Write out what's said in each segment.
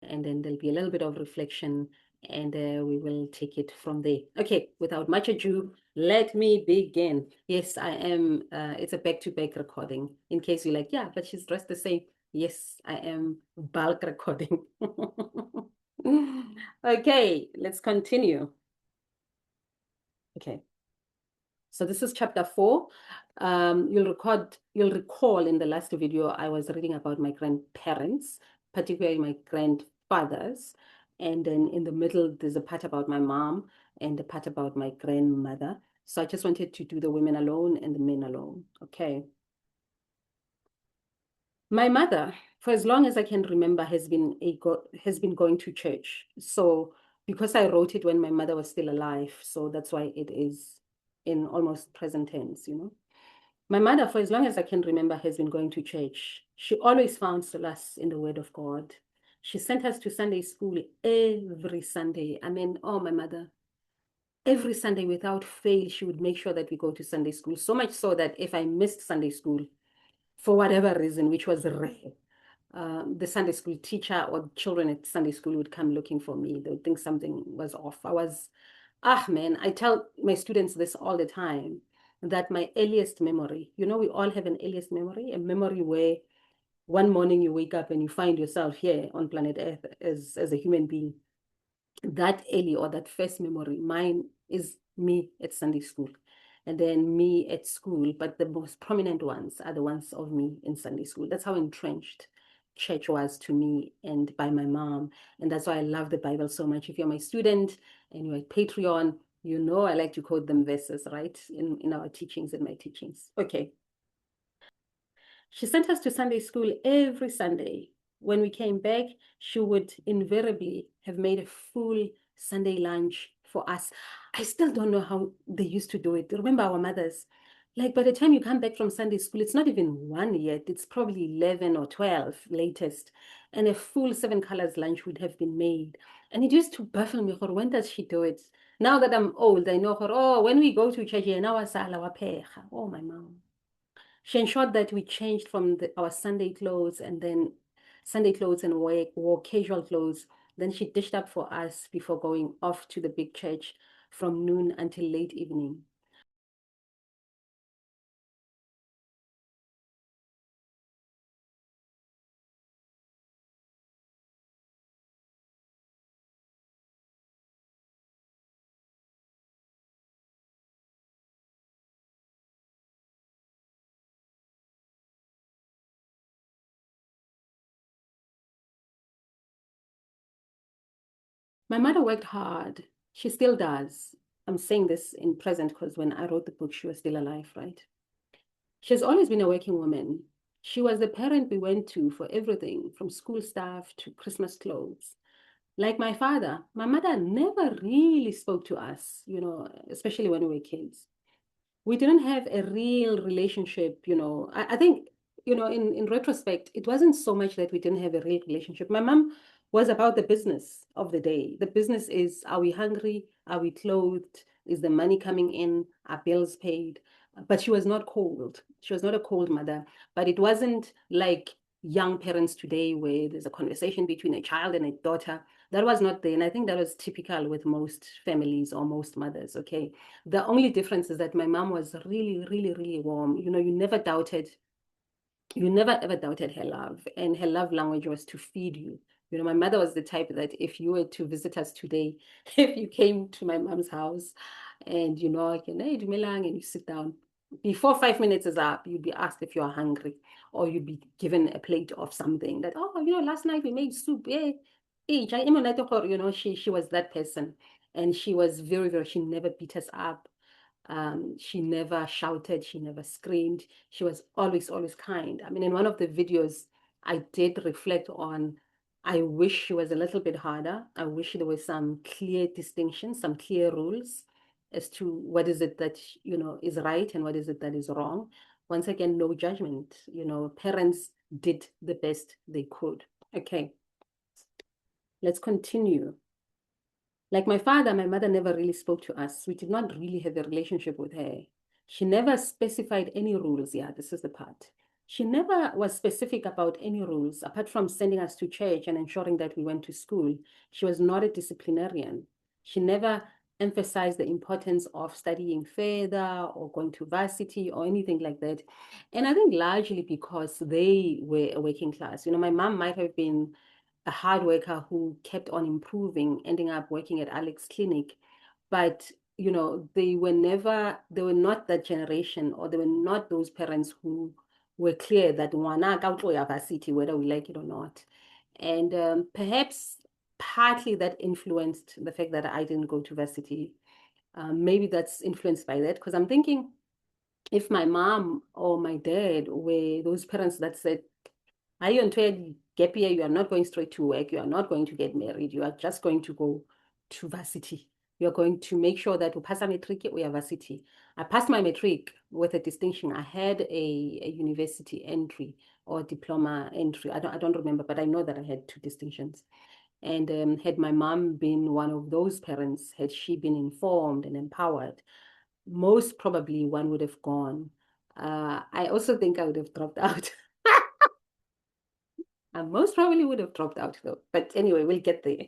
and then there'll be a little bit of reflection, and we will take it from there. Okay, without much ado, let me begin. Yes, I am. It's a back-to-back recording. In case you're like, yeah, but she's dressed the same. Yes, I am bulk recording. Okay, let's continue. Okay. So this is chapter 4. You'll recall in the last video, I was reading about my grandparents, particularly my grandfathers. And then in the middle, there's a part about my mom and a part about my grandmother. So I just wanted to do the women alone and the men alone. Okay. My mother, for as long as I can remember, has been going to church. So because I wrote it when my mother was still alive, so that's why it is in almost present tense. My mother, for as long as I can remember, has been going to church. She always found solace in the word of God. She sent us to Sunday school every Sunday. I mean, oh, my mother, every Sunday without fail, she would make sure that we go to Sunday school. So much so that if I missed Sunday school, for whatever reason, which was rare, the Sunday school teacher or children at Sunday school would come looking for me. They would think something was off. Man, I tell my students this all the time, that my earliest memory, we all have an earliest memory, a memory where one morning you wake up and you find yourself here on planet Earth as a human being. That early or that first memory, mine is me at Sunday school and then me at school, but the most prominent ones are the ones of me in Sunday school. That's how entrenched church was to me and by my mom. And that's why I love the Bible so much. If you're my student and you're at Patreon, you know I like to quote them verses, right? In our teachings, in my teachings. Okay. She sent us to Sunday school every Sunday. When we came back, she would invariably have made a full Sunday lunch for us. I still don't know how they used to do it. Remember our mothers? Like by the time you come back from Sunday school, it's not even 1 yet. It's probably 11 or 12 latest. And a full 7 colors lunch would have been made. And it used to baffle me, when does she do it? Now that I'm old, I know her, oh, when we go to church, oh, my mom. She ensured that we changed from our Sunday clothes and then Sunday clothes and wore casual clothes. Then she dished up for us before going off to the big church from noon until late evening. My mother worked hard. She still does. I'm saying this in present because when I wrote the book, she was still alive, right? She has always been a working woman. She was the parent we went to for everything, from school stuff to Christmas clothes. Like my father, my mother never really spoke to us, especially when we were kids. We didn't have a real relationship. I think, in retrospect, it wasn't so much that we didn't have a real relationship. My mom was about the business of the day. The business is, are we hungry? Are we clothed? Is the money coming in? Are bills paid? But she was not cold. She was not a cold mother. But it wasn't like young parents today where there's a conversation between a child and a daughter. That was not there. And I think that was typical with most families or most mothers, okay? The only difference is that my mom was really, really, really warm. You never ever doubted her love. And her love language was to feed you. My mother was the type that if you were to visit us today, if you came to my mom's house and like, hey, Dumelang, and you sit down, before 5 minutes is up, you'd be asked if you are hungry, or you'd be given a plate of something that, oh, last night we made soup. She was that person. And she was very, very, she never beat us up. She never shouted, she never screamed. She was always, always kind. I mean, in one of the videos, I did reflect on, I wish she was a little bit harder. I wish there was some clear distinctions, some clear rules as to what is it that, is right and what is it that is wrong. Once again, no judgment. Parents did the best they could. Okay, let's continue. Like my father, my mother never really spoke to us. We did not really have a relationship with her. She never specified any rules. Yeah, this is the part. She never was specific about any rules, apart from sending us to church and ensuring that we went to school. She was not a disciplinarian. She never emphasized the importance of studying further or going to varsity or anything like that. And I think largely because they were a working class. You know, my mom might have been a hard worker who kept on improving, ending up working at Alex Clinic. But, you know, they were not that generation, or they were not those parents who were clear that ngwana ka o tlo ya varsity, whether we like it or not. And perhaps partly that influenced the fact that I didn't go to varsity. Maybe that's influenced by that, because I'm thinking if my mom or my dad were those parents that said, are you on gap year? You are not going straight to work. You are not going to get married. You are just going to go to varsity. You are going to make sure that you pass a matric or varsity. I passed my matric with a distinction. I had a university entry or diploma entry. I don't remember, but I know that I had two distinctions. And had my mom been one of those parents, had she been informed and empowered, most probably one would have gone. I also think I would have dropped out. I most probably would have dropped out though. But anyway, we'll get there.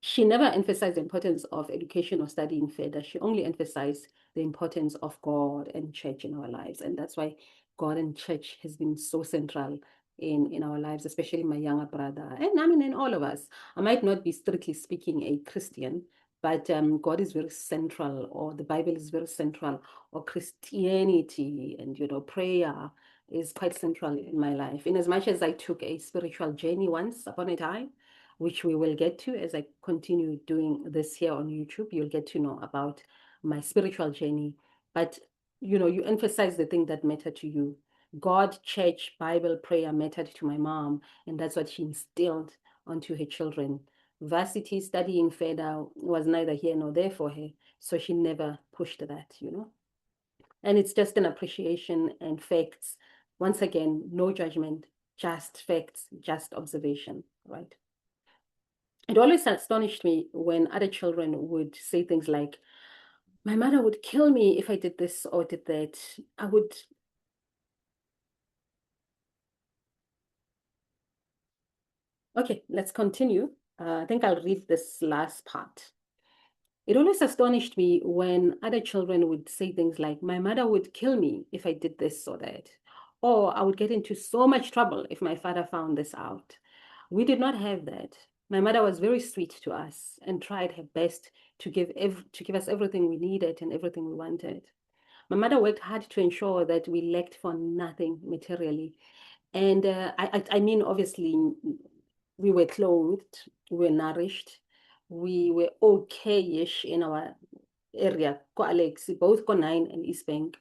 She never emphasized the importance of education or studying further. She only emphasized the importance of God and church in our lives. And that's why God and church has been so central in our lives, especially my younger brother. And I mean, in all of us. I might not be strictly speaking a Christian, but God is very central, or the Bible is very central, or Christianity and, you know, prayer is quite central in my life. In as much as I took a spiritual journey once upon a time, which we will get to as I continue doing this here on YouTube. You'll get to know about my spiritual journey. But, you know, you emphasize the thing that mattered to you. God, church, Bible, prayer mattered to my mom, and that's what she instilled onto her children. Varsity, studying further, was neither here nor there for her, so she never pushed that, you know. And it's just an appreciation and facts. Once again, no judgment, just facts, just observation, right? It always astonished me when other children would say things like, my mother would kill me if I did this or did that. I would. Okay, let's continue. I think I'll read this last part. It always astonished me when other children would say things like, my mother would kill me if I did this or that. Or I would get into so much trouble if my father found this out. We did not have that. My mother was very sweet to us and tried her best to give us everything we needed and everything we wanted. My mother worked hard to ensure that we lacked for nothing materially. And I mean, obviously, we were clothed, we were nourished, we were okay-ish in our area, Ko Alex, both Ko 9 and East Bank.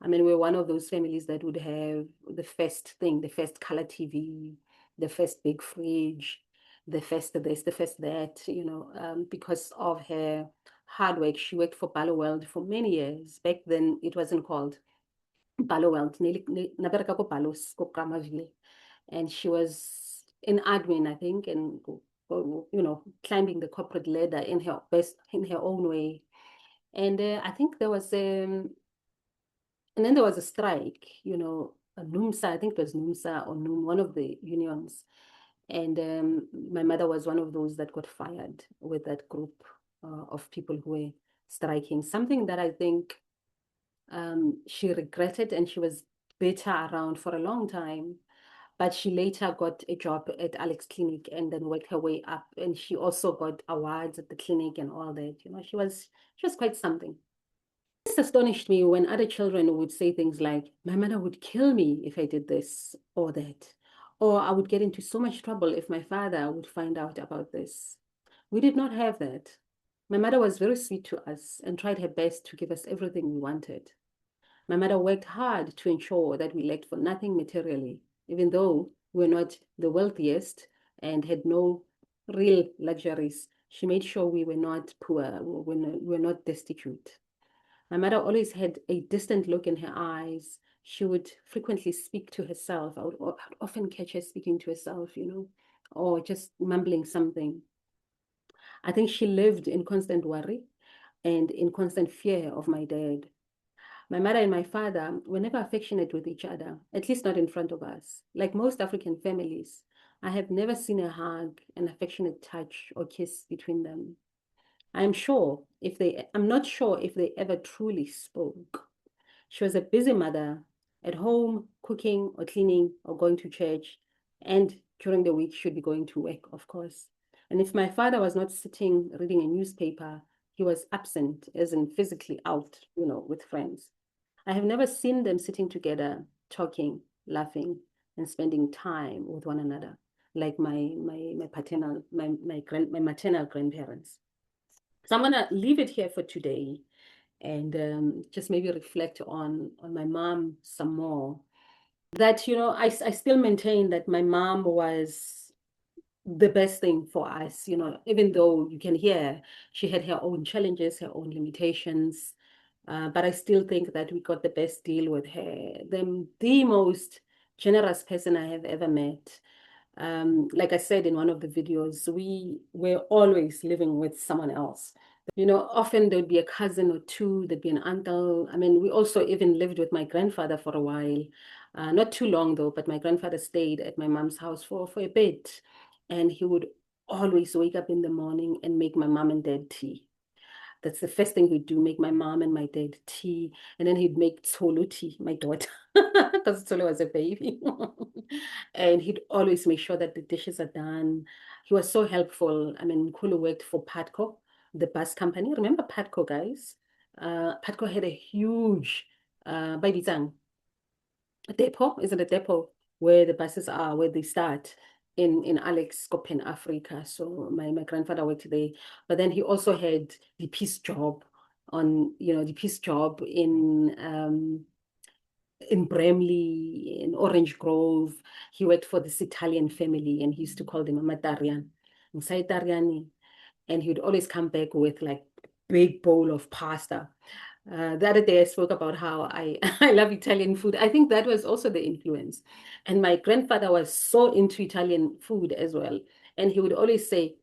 I mean, we're one of those families that would have the first thing, the first color TV, the first big fridge, the first this, the first that, you know, because of her hard work. She worked for World for many years. Back then, it wasn't called World. Nabereka ko Palos, ko Kramaville. And she was in admin, I think, and you know, climbing the corporate ladder in her own way. And I think there was and then there was a strike, you know, a NUMSA, I think it was NUMSA or NUM, one of the unions. And my mother was one of those that got fired with that group of people who were striking. Something that I think she regretted, and she was bitter around for a long time. But she later got a job at Alex Clinic and then worked her way up. And she also got awards at the clinic and all that. You know, she was quite something. This astonished me when other children would say things like, my mother would kill me if I did this or that. Or I would get into so much trouble if my father would find out about this. We did not have that. My mother was very sweet to us and tried her best to give us everything we wanted. My mother worked hard to ensure that we lacked for nothing materially, even though we were not the wealthiest and had no real luxuries. She made sure we were not poor, we were not destitute. My mother always had a distant look in her eyes. She would frequently speak to herself. I'd often catch her speaking to herself, you know, or just mumbling something. I think she lived in constant worry and in constant fear of my dad. My mother and my father were never affectionate with each other, at least not in front of us. Like most African families, I have never seen a hug, an affectionate touch, or kiss between them. I'm not sure if they ever truly spoke. She was a busy mother at home, cooking or cleaning or going to church. And during the week, she'd be going to work, of course. And if my father was not sitting reading a newspaper, he was absent, as in physically out, with friends. I have never seen them sitting together, talking, laughing, and spending time with one another, like my maternal grandparents. So I'm gonna leave it here for today and just maybe reflect on my mom some more. That, I still maintain that my mom was the best thing for us, even though you can hear she had her own challenges, her own limitations. But I still think that we got the best deal with her. The most generous person I have ever met. Like I said in one of the videos, we were always living with someone else. Often there'd be a cousin or two, there'd be an uncle. I mean, we also even lived with my grandfather for a while. Not too long though, but my grandfather stayed at my mom's house for a bit. And he would always wake up in the morning and make my mom and dad tea. That's the first thing he'd do, make my mom and my dad tea. And then he'd make Tsolo tea, my daughter, because Tsolo was a baby. And he'd always make sure that the dishes are done. He was so helpful. I mean, Kulu worked for Patco, the bus company. Remember Patco, guys? Patco had a huge, by a depot, is it a depot where the buses are, where they start in Alex, Skopen, Africa. So my grandfather worked there. But then he also had the peace job the peace job in Bramley, in Orange Grove. He worked for this Italian family and he used to call them Amatarian. Italian. And he would always come back with like big bowl of pasta. The other day I spoke about how I I love Italian food. I think that was also the influence. And my grandfather was so into Italian food as well. And he would always say,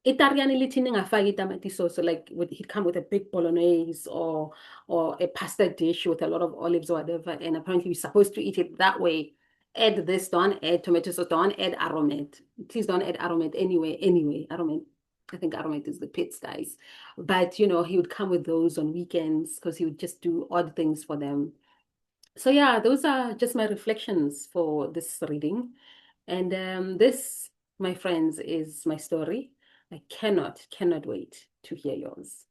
Italian litini ngafaki itamati sauce, like he'd come with a big bolognese or a pasta dish with a lot of olives or whatever. And apparently you're supposed to eat it that way. Add this, don't add tomato sauce, don't add aromat. Please don't add aromat anyway. Aromat, I think aromat is the pits, guys. But he would come with those on weekends because he would just do odd things for them. So yeah, those are just my reflections for this reading. And this, my friends, is my story. I cannot wait to hear yours.